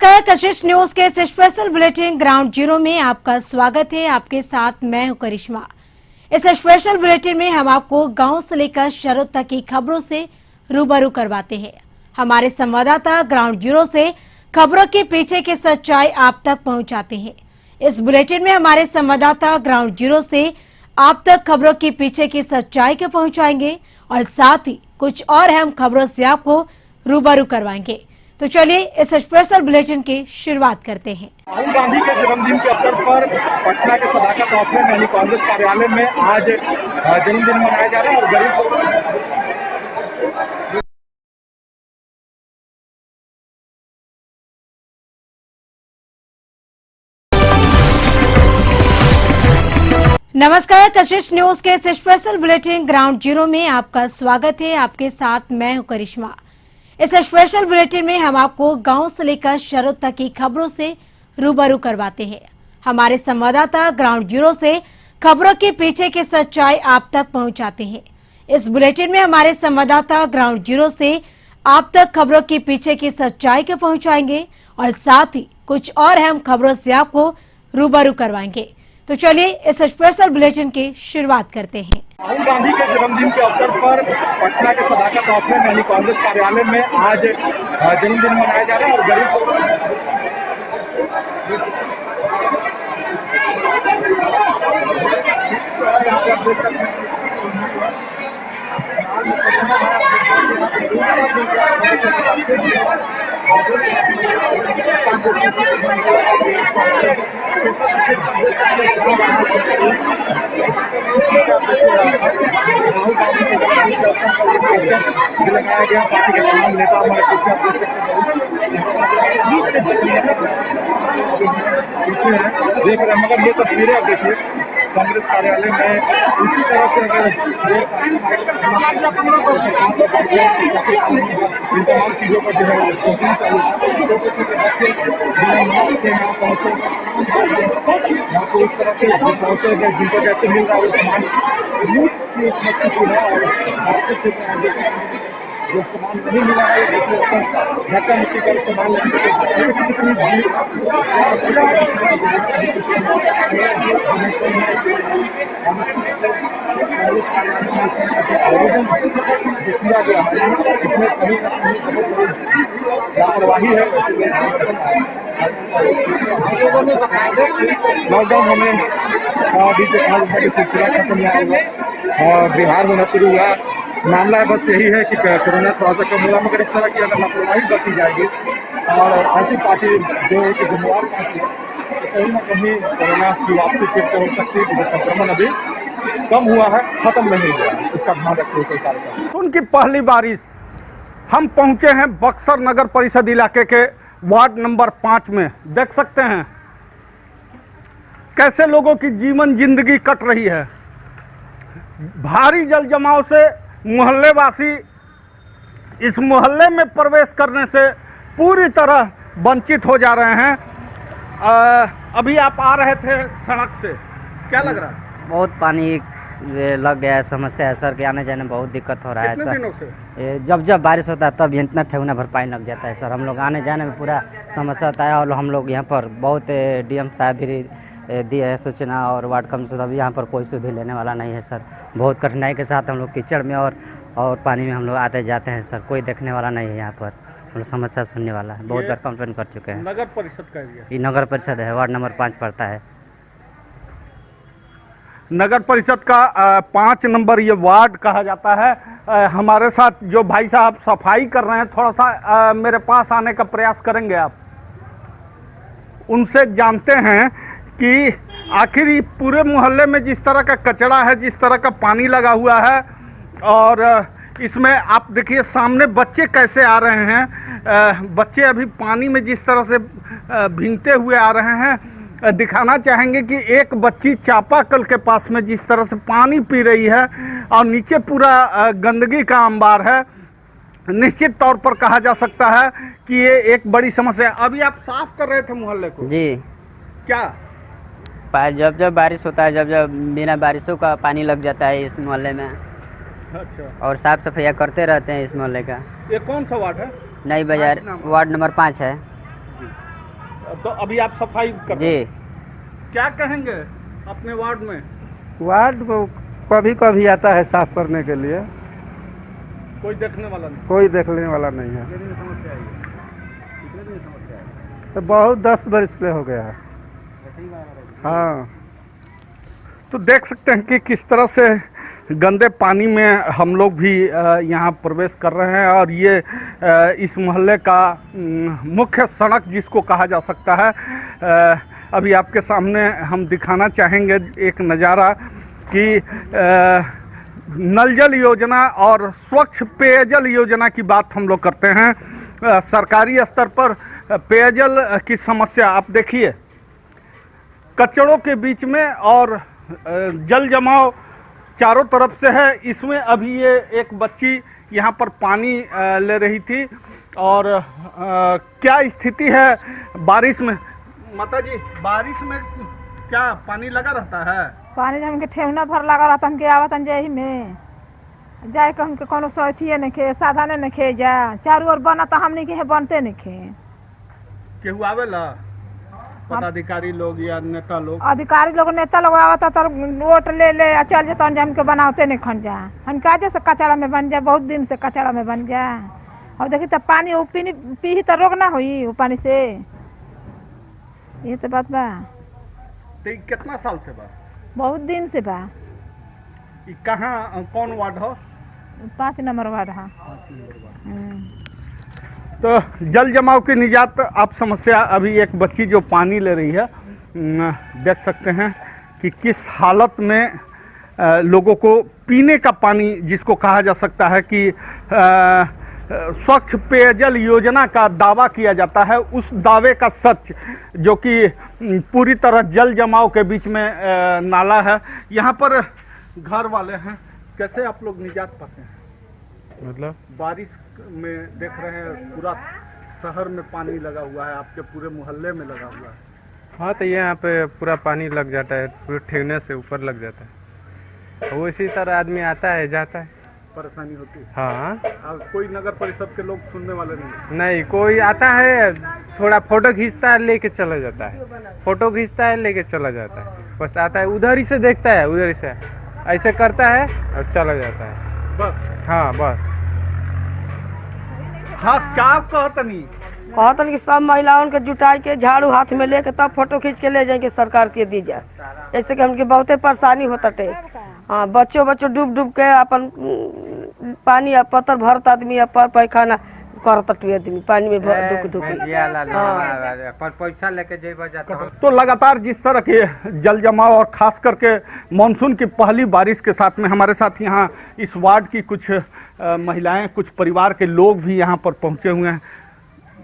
नमस्कार, कशिश न्यूज के इस स्पेशल बुलेटिन ग्राउंड जीरो में आपका स्वागत है। आपके साथ मैं हूं करिश्मा। इस स्पेशल बुलेटिन में हम आपको गांव से लेकर शहरों तक की खबरों से रूबरू करवाते हैं। हमारे संवाददाता ग्राउंड जीरो से खबरों के पीछे की सच्चाई आप तक पहुंचाते हैं। इस बुलेटिन में हमारे संवाददाता ग्राउंड जीरो से आप तक खबरों के पीछे की सच्चाई को पहुंचाएंगे और साथ ही कुछ और अहम खबरों से आपको रूबरू करवाएंगे। तो चलिए इस स्पेशल बुलेटिन की शुरुआत करते हैं। राहुल गांधी के जन्मदिन के अवसर पर पटना के सदाकत ऑफिस में कांग्रेस कार्यालय में आज जन्मदिन मनाया जा रहा है और गरीब नमस्कार, कशिश न्यूज के इस स्पेशल बुलेटिन ग्राउंड जीरो में आपका स्वागत है। आपके साथ मैं हूं करिश्मा। इस स्पेशल बुलेटिन में हम आपको गांव से लेकर शहरों तक की खबरों से रूबरू करवाते हैं। हमारे संवाददाता ग्राउंड जीरो से खबरों के पीछे की सच्चाई आप तक पहुंचाते हैं। इस बुलेटिन में हमारे संवाददाता ग्राउंड जीरो से आप तक खबरों के पीछे की सच्चाई को पहुंचाएंगे और साथ ही कुछ और अहम खबरों से आपको रूबरू करवाएंगे। तो चलिए इस स्पेशल बुलेटिन की शुरुआत करते हैं। राहुल गांधी के जन्मदिन के अवसर पर पटना के सदाकत ऑफिस में कांग्रेस कार्यालय में आज जन्मदिन मनाया जा रहा है और गरीब लगाया गया। पार्टी के तमाम नेता हमारे देख रहे हैं, मगर ये तस्वीरें आप देखिए कांग्रेस कार्यालय में इसी तरह से अगर इन तमाम चीजों पर जो है छोटे छोटे बच्चे यहाँ पहुंचे, यहाँ को इस तरह से पहुंचे गए जिनको जैसे मिल रहा है वो सामान जो सामान नहीं मिला है धक्का मुक्की कर सामान आवेदन किया गया है, इसमें कहीं लापरवाही है। लॉकडाउन हमें अभी जो आज सिलसिला खत्म हुआ और बिहार होना शुरू हुआ। मामला बस यही है कि कोरोना थोड़ा सा कम हुआ, मगर इस तरह की अगर लापरवाही बरती जाएगी और ऐसी पार्टी जो कि जिम्मेवार पार्टी कहीं ना कहीं कोरोना की वापसी फिर से हो सकती है। जो संक्रमण अभी कम हुआ है, खत्म नहीं हुआ है, इसका ध्यान रखते हुए कार्यक्रम। उनकी पहली बारिश हम पहुंचे हैं बक्सर नगर परिषद इलाके के वार्ड नंबर 5 में। देख सकते हैं कैसे लोगों की जीवन जिंदगी कट रही है। भारी जल जमाव से मोहल्लेवासी इस मोहल्ले में प्रवेश करने से पूरी तरह वंचित हो जा रहे हैं। अभी आप आ रहे थे सड़क से, क्या लग रहा है? बहुत पानी लग गया है, समस्या है सर, के आने जाने में बहुत दिक्कत हो रहा है सर। दिनों से? जब बारिश होता है तब इतना ठेहुना भर पानी लग जाता है सर। हम लोग आने जाने में पूरा समस्या होता है और हम लोग यहाँ पर बहुत डीएम साहब भी दिए है सूचना और वार्ड काउंसिल, अभी यहाँ पर कोई सुधि लेने वाला नहीं है सर। बहुत कठिनाई के साथ हम लोग कीचड़ में और पानी में हम लोग आते जाते हैं सर। कोई देखने वाला नहीं है यहाँ पर, हम लोग समस्या सुनने वाला है। बहुत बार कंप्लेन कर चुके हैं। नगर परिषद का एरिया? ये नगर परिषद है, वार्ड नंबर 5 पड़ता है। नगर परिषद का 5 नंबर ये वार्ड कहा जाता है। हमारे साथ जो भाई साहब सफाई कर रहे हैं, थोड़ा सा मेरे पास आने का प्रयास करेंगे आप? उनसे जानते हैं कि आखिर पूरे मोहल्ले में जिस तरह का कचरा है, जिस तरह का पानी लगा हुआ है और इसमें आप देखिए सामने बच्चे कैसे आ रहे हैं। बच्चे अभी पानी में जिस तरह से भीगते हुए आ रहे हैं। दिखाना चाहेंगे कि एक बच्ची चापाकल के पास में जिस तरह से पानी पी रही है और नीचे पूरा गंदगी का अंबार है। निश्चित तौर पर कहा जा सकता है कि ये एक बड़ी समस्या है। अभी आप साफ कर रहे थे मोहल्ले को? जी। क्या जब बारिश होता है, जब बिना बारिशों का पानी लग जाता है इस मोहल्ले में। अच्छा। और साफ सफाई करते रहते हैं इस मोहल्ले का। ये कौन सा वार्ड है? नई बाजार, वार्ड नंबर 5 है। तो अभी आप सफाई कर रहे जी। हैं। क्या कहेंगे अपने वार्ड में? वार्ड में कभी कभी आता है साफ करने के लिए, कोई देखने वाला नहीं। कोई देखने वाला नहीं है। कितने दिन समस्या आई है? कितने दिन समस्या आई? तो बहुत 10 वर्ष से हो गया है। हाँ, तो देख सकते हैं कि किस तरह से गंदे पानी में हम लोग भी यहाँ प्रवेश कर रहे हैं और ये इस मोहल्ले का मुख्य सड़क जिसको कहा जा सकता है। अभी आपके सामने हम दिखाना चाहेंगे एक नज़ारा कि नल जल योजना और स्वच्छ पेयजल योजना की बात हम लोग करते हैं। सरकारी स्तर पर पेयजल की समस्या आप देखिए, कचड़ों के बीच में और जल जमाव चारों तरफ से है। इसमें अभी ये एक बच्ची यहाँ पर पानी ले रही थी और क्या स्थिति है बारिश में? माता जी, बारिश में क्या पानी लगा रहता है? पानी जब हमके ठेहुना भर लगा रहता हमके आवत जाही में जाए के हमके कोनो सोचिए नहीं खे साधने नहीं खे जा चारों ओर बना तो हमने के बनते नहीं खे। केहू आवेला पदाधिकारी लोग या नेता लोग? अधिकारी लोग नेता लोग आवता तो वोट ले ले आ चल जाता हमके बनाते नहीं खन जा हम का जैसे कचड़ा में बन जा, बहुत दिन से कचड़ा में बन जा। और देखी तब पानी पी तो रोग ना हुई वो पानी से, ये तो बात बा। तो ये कितना साल से बा? बहुत दिन से बा। ये कहाँ कौन वार्ड हो? 5 नंबर वार्ड है। तो जल जमाव की निजात आप समस्या अभी एक बच्ची जो पानी ले रही है, देख सकते हैं कि किस हालत में लोगों को पीने का पानी जिसको कहा जा सकता है कि स्वच्छ पेयजल योजना का दावा किया जाता है, उस दावे का सच जो कि पूरी तरह जल जमाव के बीच में नाला है। यहाँ पर घर वाले हैं, कैसे आप लोग निजात पाते हैं? मतलब बारिश में देख रहे हैं पूरा शहर में पानी लगा हुआ है, आपके पूरे मोहल्ले में लगा हुआ है। हाँ, तो यहाँ पे पूरा पानी लग जाता है, पूरे ठेवने से ऊपर लग जाता है। वो इसी तरह आदमी आता है जाता है, परेशानी होती है। हाँ। कोई नगर परिषद के लोग सुनने वाले नहीं, कोई आता है थोड़ा फोटो खींचता है लेके चला जाता है, फोटो खींचता है लेके चला जाता है, बस आता है उधर ही से देखता है, उधर ही से ऐसे करता है और चला जाता है बस। हाँ बस। हाँ, क्या कहतनी? कहतन कि सब महिलाओं के जुटाई के झाड़ू हाथ में लेके तब फोटो खींच के ले जाएंगे सरकार के दी जाए, ऐसे कि हमके बहुते परेशानी होता थे। हाँ, बच्चों डूब डूब के अपन पानी पत्थर भरत आदमी पर पैखाना करत आदमी पानी में डुक डुक पैसा लेके जेब जाता। तो लगातार जिस तरह के जल जमाव और खास करके मानसून की पहली बारिश के साथ में हमारे साथ यहाँ इस वार्ड की कुछ महिलाएं, कुछ परिवार के लोग भी यहाँ पर पहुँचे हुए हैं।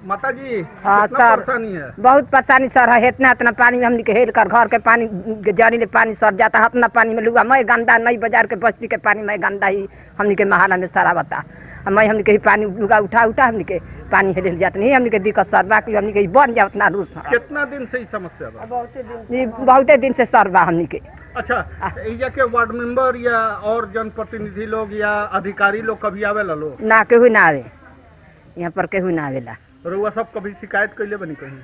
माता जी, हाँ कितना सर, परेशानी है? बहुत परेशानी सर है। इतना इतना पानी में हमने के हेल कर घर के पानी जानी ले पानी सर जाता है, इतना पानी में लुगा मैं गंदा नहीं, बाजार के बस्ती के पानी में गंदा ही हमने के महाना में सारा बता मैं हमने के पानी लुगा उठा हमने के पानी हेल जाते नहीं, हमने के दिक्कत सर बाकी हमने के बन जाओ उतना रूस। कितना दिन से ही समस्या बा? बहुते दिन से सर बा हमने के। अच्छा, एजा के वार्ड मेंबर या और जनप्रतिनिधि लोग या अधिकारी लोग कभी आवेला लोग? ना केहू ना आवे यहाँ पर, केहू ना आवेला। रउआ सब कभी शिकायत कैले बनी कहीं?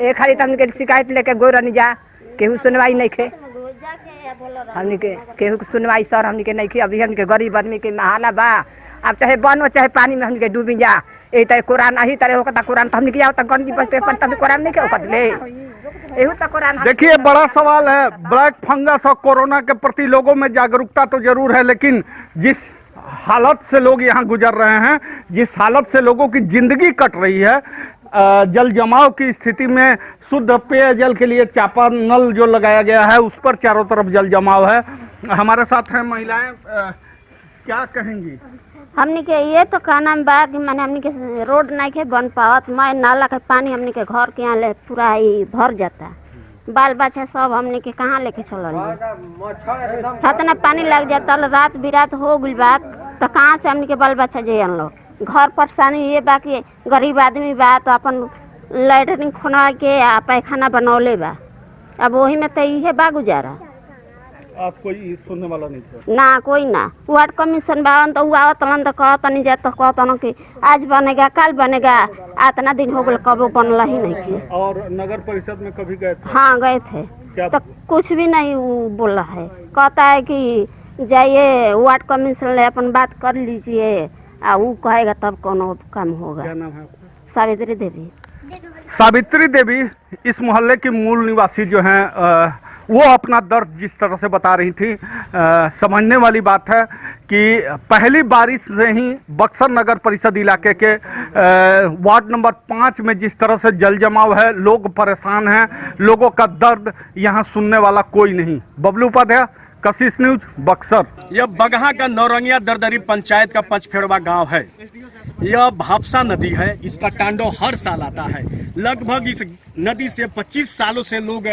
एक खाली तो हमने के शिकायत लेके गोरनी जा, केहू सुनवाई नहीं खे हमने के, केहू सुनवाई सर हमने के नहीं खे। अभी हमने के गरीब आदमी के महाना बा, अब चाहे बनो चाहे पानी में हमने के डूबी जा। ए त कुरान ही तरह होता कुरान तो हमने किया गंदी बचते पर तभी कुरान नहीं के होता ले एहू तो कुरान। देखिए, बड़ा सवाल है। ब्लैक फंगस और कोरोना के प्रति लोगों में जागरूकता तो जरूर है, लेकिन जिस हालत से लोग यहाँ गुजर रहे हैं, जिस हालत से लोगों की जिंदगी कट रही है, जल जमाव की स्थिति में शुद्ध पेयजल के लिए चापा नल जो लगाया गया है उस पर चारों तरफ जल जमाव है। हमारे साथ हैं महिलाएं, क्या कहेंगी? हमनी के ये तो कहना बा कि मैंने हमनी के रोड नहीं के बन पावत, मैं नाला के पानी हमनी के घर के यहाँ ले पूरा ही भर जाता, बाल बच्चा सब हमनी के कहाँ लेके चलल, इतना पानी लग जाता। रात बिरात हो गई बात तो कहाँ से हमनी के बाल बच्चा जे लोग घर परेशानी ये बा कि गरीब आदमी बा तो अपन लैटरिन खोना के पैखाना बनौले बा, अब वही में तो इहे बा गुजारा। आप कोई सुनने वाला नहीं था? ना कोई ना। वार्ड कमीशन बावन तो आवतन तो कहतनी जात तो कहतन कि आज बनेगा कल बनेगा, इतना दिन हो गए कबो बनला ही नहीं किए। और नगर परिषद में कभी गए थे? हाँ गए थे। क्या? तो कुछ भी नहीं वो बोला है, कहता है कि जाइए वार्ड कमीशन ले अपन बात कर लीजिए, वो कहेगा तब कौन काम होगा। क्या नाम है आपका? सावित्री देवी। सावित्री देवी इस मोहल्ले की मूल निवासी जो हैं, वो अपना दर्द जिस तरह से बता रही थी, समझने वाली बात है कि पहली बारिश से ही बक्सर नगर परिषद इलाके के वार्ड नंबर 5 में जिस तरह से जल जमाव है, लोग परेशान हैं, लोगों का दर्द यहाँ सुनने वाला कोई नहीं। बबलू उपाध्याय, कशिश न्यूज, बक्सर। यह बगहा का नौरंगिया दरदरी पंचायत का पंचफेड़वा गांव है। यह भापसा नदी है, इसका तांडव हर साल आता है। लगभग इस नदी से 25 सालों से लोग,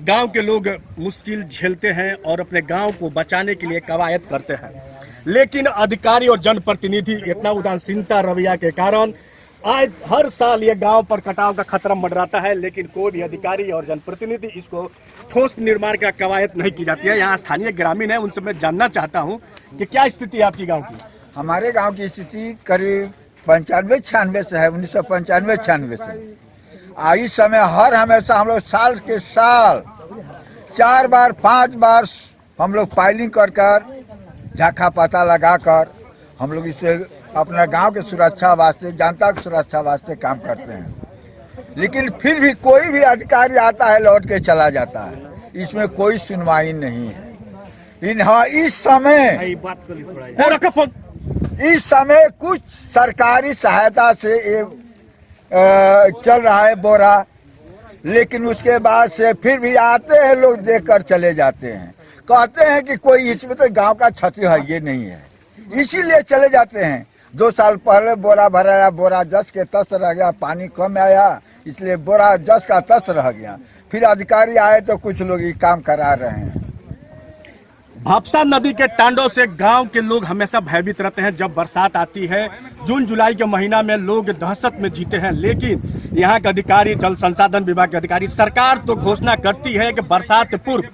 गांव के लोग मुश्किल झेलते हैं और अपने गांव को बचाने के लिए कवायद करते हैं, लेकिन अधिकारी और जनप्रतिनिधि इतना उदासीनता रवैया के कारण आज हर साल ये गांव पर कटाव का खतरा मंडराता है, लेकिन कोई भी अधिकारी और जनप्रतिनिधि इसको ठोस निर्माण का कवायद नहीं की जाती है। यहाँ स्थानीय ग्रामीण है, उनसे मैं जानना चाहता हूँ कि क्या स्थिति है आपकी गांव की? हमारे गांव की स्थिति करीब 95-96 से है, 1995-96 से। इस समय हर हमेशा हम लोग साल के साल 4 बार 5 बार हम लोग पाइलिंग कर झाखा पता लगाकर हम लोग इसे अपना गांव के सुरक्षा वास्ते, जनता की सुरक्षा वास्ते काम करते हैं, लेकिन फिर भी कोई भी अधिकारी आता है लौट के चला जाता है, इसमें कोई सुनवाई नहीं है। इस समय कुछ सरकारी सहायता से ये चल रहा है बोरा, लेकिन उसके बाद से फिर भी आते हैं लोग देखकर चले जाते हैं, कहते हैं कि कोई इसमें तो गांव का क्षति है ये नहीं है, इसीलिए चले जाते हैं। 2 साल पहले बोरा भराया, बोरा जस के तस रह गया, पानी कम आया इसलिए बोरा जस का तस रह गया। फिर अधिकारी आए तो कुछ लोग ये काम करा रहे हैं। भापसा नदी के तांडव से गांव के लोग हमेशा भयभीत रहते हैं। जब बरसात आती है, जून जुलाई के महीना में लोग दहशत में जीते हैं, लेकिन यहाँ के अधिकारी, जल संसाधन विभाग के अधिकारी, सरकार तो घोषणा करती है कि बरसात पूर्व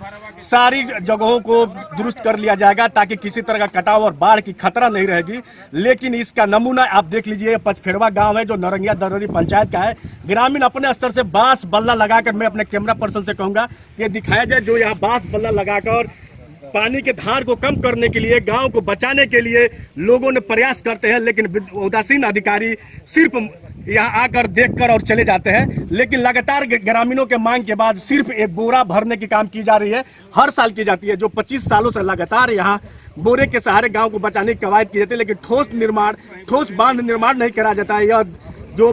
सारी जगहों को दुरुस्त कर लिया जाएगा ताकि किसी तरह का कटाव और बाढ़ की खतरा नहीं रहेगी, लेकिन इसका नमूना आप देख लीजिए। पंचफेड़वा गांव है जो नौरंगिया दरदरी पंचायत का है। ग्रामीण अपने स्तर से बांस बल्ला लगाकर, मैं अपने कैमरा पर्सन से कहूंगा कि दिखाया जाए, जो यहाँ बांस बल्ला लगाकर पानी के धार को कम करने के लिए, गांव को बचाने के लिए लोगों ने प्रयास करते हैं, लेकिन उदासीन अधिकारी सिर्फ यहाँ आकर देखकर और चले जाते हैं। लेकिन लगातार ग्रामीणों के मांग के बाद सिर्फ एक बोरा भरने की काम की जा रही है, हर साल की जाती है, जो 25 सालों से लगातार यहाँ बोरे के सहारे गांव को बचाने की कवायद की जाती है, लेकिन ठोस बांध निर्माण नहीं करा जाता है। यह जो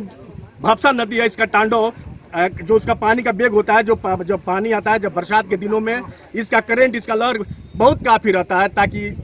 भापसा नदी है, इसका तांडव, जो उसका पानी का बेग होता है, जो पानी आता है जब बरसात के दिनों में, इसका करंट, इसका लहर बहुत काफी रहता है, ताकि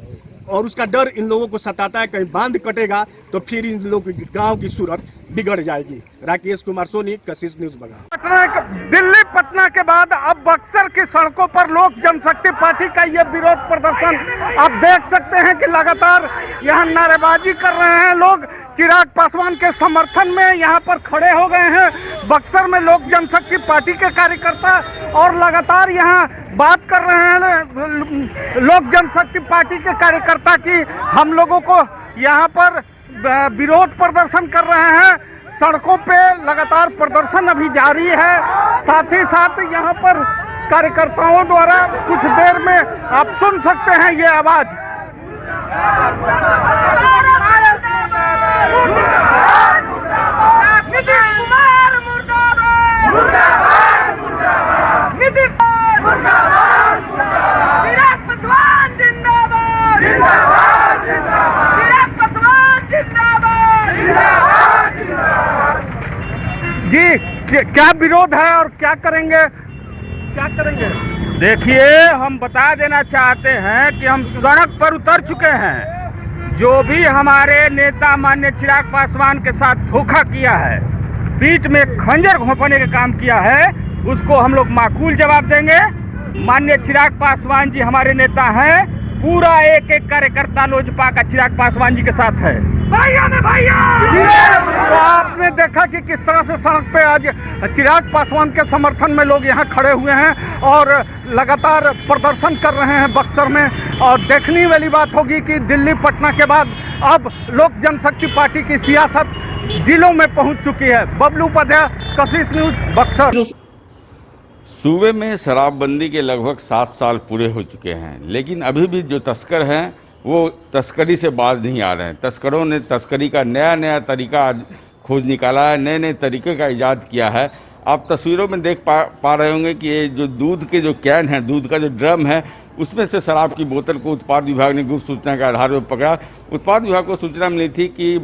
और उसका डर इन लोगों को सताता है, कहीं बांध कटेगा तो फिर इन लोगों की गांव की सूरत बिगड़ जाएगी। राकेश कुमार सोनी, कशिश न्यूज बगहा। दिल्ली पटना के बाद अब बक्सर की सड़कों पर लोक जनशक्ति पार्टी का ये विरोध प्रदर्शन आप देख सकते हैं कि लगातार यहाँ नारेबाजी कर रहे हैं लोग। चिराग पासवान के समर्थन में यहाँ पर खड़े हो गए हैं बक्सर में लोक जनशक्ति पार्टी के कार्यकर्ता, और लगातार यहाँ बात कर रहे हैं लोक जनशक्ति पार्टी के कार्यकर्ता की हम लोगों को यहाँ पर विरोध प्रदर्शन कर रहे हैं। सड़कों पे लगातार प्रदर्शन अभी जारी है। साथ ही साथ यहाँ पर कार्यकर्ताओं द्वारा कुछ देर में आप सुन सकते हैं ये आवाज। जी, क्या विरोध है और क्या करेंगे? देखिए, हम बता देना चाहते हैं कि हम सड़क पर उतर चुके हैं। जो भी हमारे नेता माननीय चिराग पासवान के साथ धोखा किया है, पीठ में खंजर घोंपने का काम किया है, उसको हम लोग माकूल जवाब देंगे। माननीय चिराग पासवान जी हमारे नेता हैं, पूरा एक कार्यकर्ता लोजपा का चिराग पासवान जी के साथ है। भैया ने भैया। तो आपने देखा कि किस तरह से सड़क पे आज चिराग पासवान के समर्थन में लोग यहाँ खड़े हुए हैं और लगातार प्रदर्शन कर रहे हैं बक्सर में। और देखने वाली बात होगी कि दिल्ली पटना के बाद अब लोक जनशक्ति पार्टी की सियासत जिलों में पहुंच चुकी है। बबलू उपाध्याय, कशिश न्यूज, बक्सर। सूबे में शराबबंदी के लगभग 7 साल पूरे हो चुके हैं, लेकिन अभी भी जो तस्कर हैं वो तस्करी से बाज नहीं आ रहे हैं। तस्करों ने तस्करी का नया तरीका खोज निकाला है, नए तरीके का इजाद किया है। आप तस्वीरों में देख पा रहे होंगे कि ये जो दूध के जो कैन है, दूध का जो ड्रम है, उसमें से शराब की बोतल को उत्पाद विभाग ने गुप्त सूचना के आधार पर पकड़ा। उत्पाद विभाग को सूचना मिली थी कि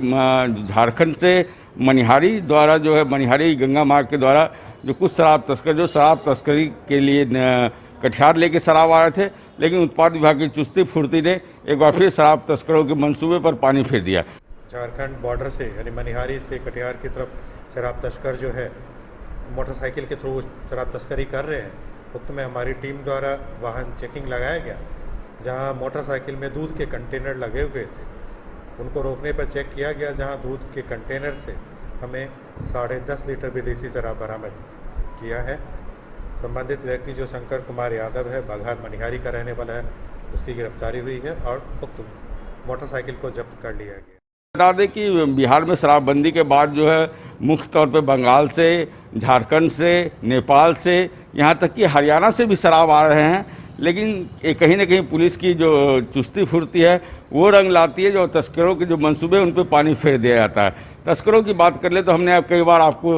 झारखंड से मनिहारी द्वारा जो है, मनिहारी गंगा मार्ग के द्वारा जो कुछ शराब तस्कर जो शराब तस्करी के लिए कटिहार लेके शराब आ रहे थे, लेकिन उत्पाद विभाग की चुस्ती फुर्ती ने एक बार फिर शराब तस्करों के मंसूबे पर पानी फेर दिया। झारखंड बॉर्डर से यानी मनिहारी से कटिहार की तरफ शराब तस्कर जो है मोटरसाइकिल के थ्रू शराब तस्करी कर रहे हैं। उक्त में हमारी टीम द्वारा वाहन चेकिंग लगाया गया, जहां मोटरसाइकिल में दूध के कंटेनर लगे हुए थे। उनको रोकने पर चेक किया गया, जहां दूध के कंटेनर से हमें 10.5 लीटर विदेशी शराब बरामद किया है। संबंधित व्यक्ति जो शंकर कुमार यादव है, बघार मनिहारी का रहने वाला है, उसकी गिरफ्तारी हुई है और उक्त मोटरसाइकिल को जब्त कर लिया गया। बता दें कि बिहार में शराबबंदी के बाद जो है मुख्य तौर पे बंगाल से, झारखंड से, नेपाल से, यहाँ तक कि हरियाणा से भी शराब आ रहे हैं, लेकिन कहीं ना कहीं पुलिस की जो चुस्ती फुर्ती है वो रंग लाती है। जो तस्करों के जो मंसूबे उन पर पानी फेर दिया जाता है। तस्करों की बात कर ले तो हमने कई बार आपको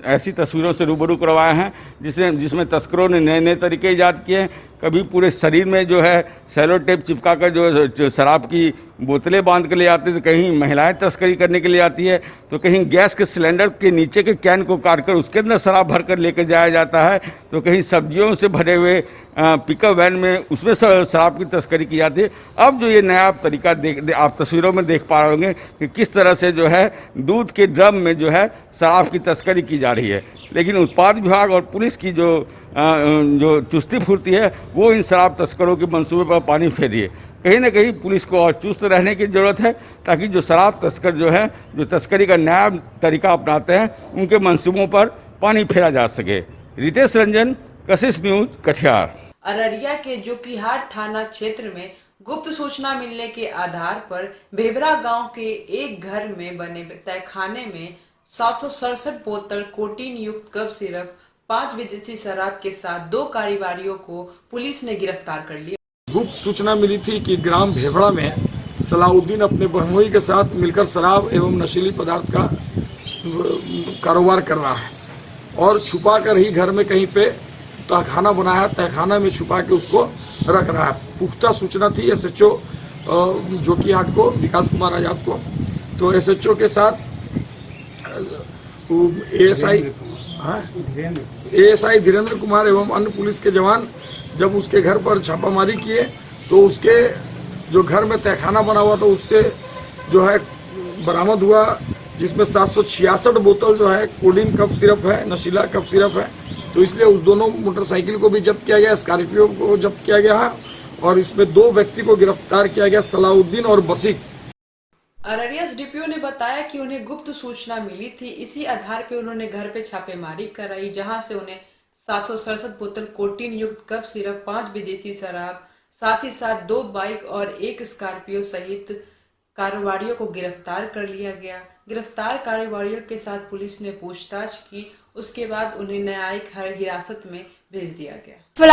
ऐसी तस्वीरों से रूबरू करवाए हैं जिसमें तस्करों ने नए तरीके ईजाद किए हैं। कभी पूरे शरीर में जो है सेलो टेप चिपका कर जो शराब की बोतलें बांध के ले आते, तो कहीं महिलाएं तस्करी करने के लिए आती है, तो कहीं गैस के सिलेंडर के नीचे के कैन को काट कर उसके अंदर शराब भर कर लेकर जाया जाता है, तो कहीं सब्जियों से भरे हुए पिकअप वैन में उसमें शराब की तस्करी की जाती है। अब जो ये नया तरीका आप तस्वीरों में देख पा रहे होंगे कि किस तरह से जो है दूध के ड्रम में जो है शराब की तस्करी की जा रही है। लेकिन उत्पाद विभाग और पुलिस की जो चुस्ती फुर्ती है वो इन शराब तस्करों के मंसूबे पर पानी फेर रही है। कहीं ना कहीं पुलिस को और चुस्त रहने की ज़रूरत है, ताकि जो शराब तस्कर जो है जो तस्करी का नया तरीका अपनाते हैं उनके मंसूबों पर पानी फेरा जा सके। रितेश रंजन, कशिश न्यूज, कटिहार। अररिया के जोकीहाट थाना क्षेत्र में गुप्त सूचना मिलने के आधार पर बेबरा गांव के एक घर में बने तहखाने में 767 बोतल कोटीन युक्त कफ सिरप, 5 विदेशी शराब के साथ 2 कारोबारियों को पुलिस ने गिरफ्तार कर लिया। गुप्त सूचना मिली थी कि ग्राम भेबड़ा में सलाउद्दीन अपने बहनोई के साथ मिलकर शराब एवं नशीली पदार्थ का कारोबार कर रहा है और छुपा कर ही घर में कहीं पे तहखाना बनाया, तहखाना में छुपा के उसको रख रहा है। पुख्ता सूचना थी एसएचओ जोकीहाट को, विकास कुमार आजाद को। तो एसएचओ के साथ एएसआई धीरेन्द्र कुमार एवं अन्य पुलिस के जवान जब उसके घर पर छापामारी किए तो उसके जो घर में तहखाना बना हुआ था उससे जो है बरामद हुआ, जिसमें 766 बोतल जो है कोडीन कफ सिरप है, नशीला कफ सिरप है। तो इसलिए उस दोनों मोटरसाइकिल को भी जब्त किया गया, स्कॉर्पियो को जब्त किया गया है और इसमें 2 व्यक्ति को गिरफ्तार किया गया, सलाउद्दीन और बसीक। अररिया एसडीपीओ ने बताया कि उन्हें गुप्त सूचना मिली थी, इसी आधार पर उन्होंने घर पे छापेमारी कराई, जहां से उन्हें 767 बोतल कोटीन युक्त कफ सिरप, 5 विदेशी शराब, साथ ही साथ 2 बाइक और 1 स्कॉर्पियो सहित कारोबारियों को गिरफ्तार कर लिया गया। गिरफ्तार कारोबारियों के साथ पुलिस ने पूछताछ की, उसके बाद उन्हें न्यायिक हिरासत में भेज दिया गया।